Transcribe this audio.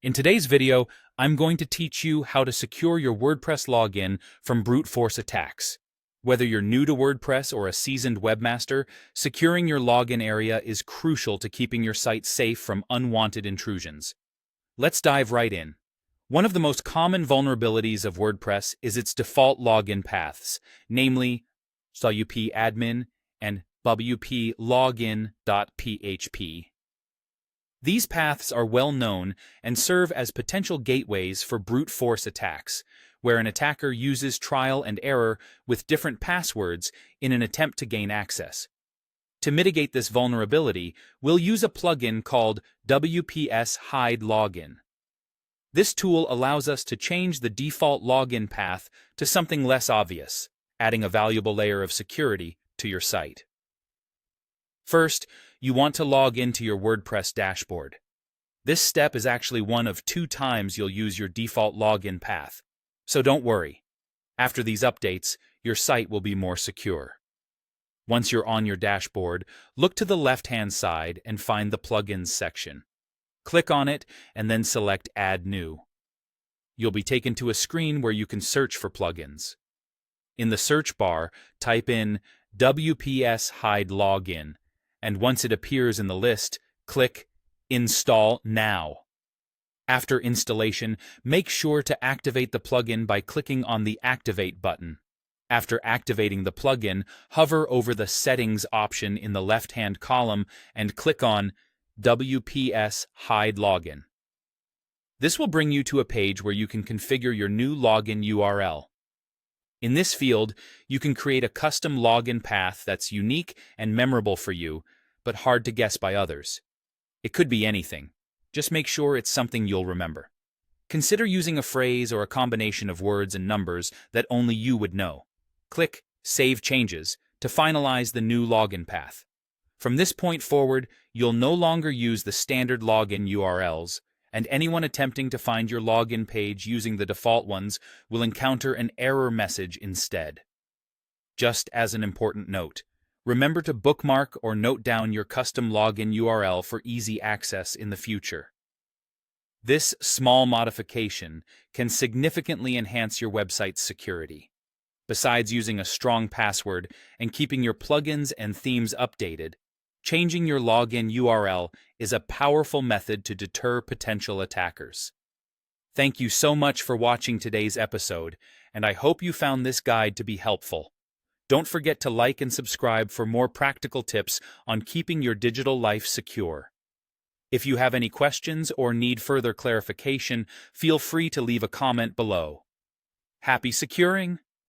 In today's video, I'm going to teach you how to secure your WordPress login from brute force attacks. Whether you're new to WordPress or a seasoned webmaster, securing your login area is crucial to keeping your site safe from unwanted intrusions. Let's dive right in. One of the most common vulnerabilities of WordPress is its default login paths, namely WP admin and WP login.php. These paths are well known and serve as potential gateways for brute force attacks, where an attacker uses trial and error with different passwords in an attempt to gain access. To mitigate this vulnerability, we'll use a plugin called WPS Hide Login. This tool allows us to change the default login path to something less obvious, adding a valuable layer of security to your site. First, you want to log into your WordPress dashboard. This step is actually one of 2 times you'll use your default login path, so don't worry. After these updates, your site will be more secure. Once you're on your dashboard, look to the left-hand side and find the Plugins section. Click on it and then select Add New. You'll be taken to a screen where you can search for plugins. In the search bar, type in WPS Hide Login, and once it appears in the list, click Install Now. After installation, make sure to activate the plugin by clicking on the Activate button. After activating the plugin, hover over the Settings option in the left-hand column and click on WPS Hide Login. This will bring you to a page where you can configure your new login URL. In this field, you can create a custom login path that's unique and memorable for you, but hard to guess by others. It could be anything. Just make sure it's something you'll remember. Consider using a phrase or a combination of words and numbers that only you would know. Click Save Changes to finalize the new login path. From this point forward, you'll no longer use the standard login URLs, and anyone attempting to find your login page using the default ones will encounter an error message instead. Just as an important note, remember to bookmark or note down your custom login URL for easy access in the future. This small modification can significantly enhance your website's security. Besides using a strong password and keeping your plugins and themes updated, changing your login URL is a powerful method to deter potential attackers. Thank you so much for watching today's episode, and I hope you found this guide to be helpful. Don't forget to like and subscribe for more practical tips on keeping your digital life secure. If you have any questions or need further clarification, feel free to leave a comment below. Happy securing!